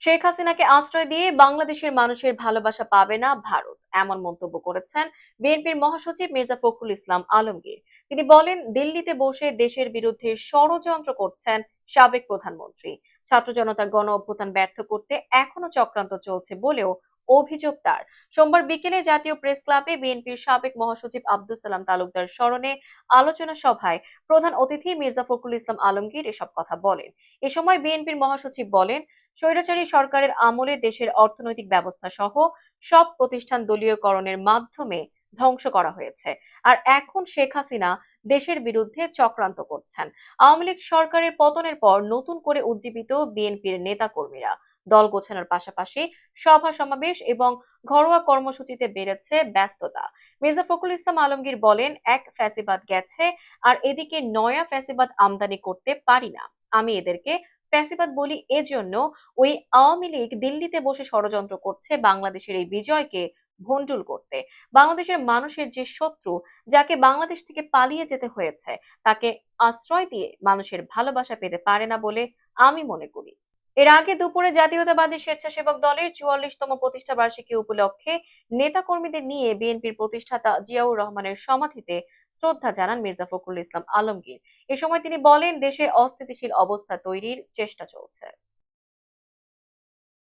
শেখ হাসিনাকে আশ্রয় দিয়ে বাংলাদেশের মানুষের ভালোবাসা পাবে না ভারত, এমন মন্তব্য করেছেন বিএনপির মহাসচিব মির্জা ফখরুল ইসলাম আলমগীর। তিনি বলেন, দিল্লিতে বসে দেশের বিরুদ্ধে ষড়যন্ত্র করছেন সাবেক প্রধানমন্ত্রী। ছাত্র জনতার গণ অভ্যুত্থান ব্যর্থ করতে এখনো চক্রান্ত চলছে বলেও অভিযোগ তার। সোমবার বিকেলে জাতীয় প্রেস ক্লাবে বিএনপির সাবেক মহাসচিব আব্দুল সালাম তালুকদার স্মরণে আলোচনা সভায় প্রধান অতিথি মির্জা ফখরুল ইসলাম আলমগীর এসব কথা বলেন। এ সময় বিএনপির মহাসচিব বলেন, স্বৈরাচারী সরকারের আমলে দেশের অর্থনৈতিক ব্যবস্থা সহ সব প্রতিষ্ঠান দলীয়করণের মাধ্যমে ধ্বংস করা হয়েছে। আর এখন শেখ হাসিনা দেশের বিরুদ্ধে চক্রান্ত করছেন। আওয়ামী লীগ সরকারের পতনের পর নতুন করে উজ্জীবিত বিএনপির নেতাকর্মীরা দল গোছানোর পাশাপাশি সভা সমাবেশ এবং ঘরোয়া কর্মসূচিতে বেড়েছে ব্যস্ততা। মির্জা ফখরুল ইসলাম আলমগীর বলেন, এক ফ্যাসিবাদ গেছে, আর এদিকে নয়া ফ্যাসিবাদ আমদানি করতে পারি না। আমি এদেরকে ফ্যাসিবাদ বলি এজন্য, ওই আওয়ামী লীগ দিল্লিতে বসে ষড়যন্ত্র করছে বাংলাদেশের এই বিজয়কে ভণ্ডুল করতে। বাংলাদেশের মানুষের যে শত্রু, যাকে বাংলাদেশ থেকে পালিয়ে যেতে হয়েছে, তাকে আশ্রয় দিয়ে মানুষের ভালোবাসা পেতে পারে না বলে আমি মনে করি। এর আগে দুপুরে জাতীয়তাবাদী স্বেচ্ছাসেবক দলের ৪৪তম প্রতিষ্ঠা বার্ষিকী উপলক্ষে নেতাকর্মীদের নিয়ে বিএনপির প্রতিষ্ঠাতা জিয়াউর রহমানের সমাধিতে শ্রদ্ধা জানান মির্জা ফখরুল ইসলাম আলমগীর। এ সময় তিনি বলেন, দেশে অস্থিতিশীল অবস্থা তৈরির চেষ্টা চলছে।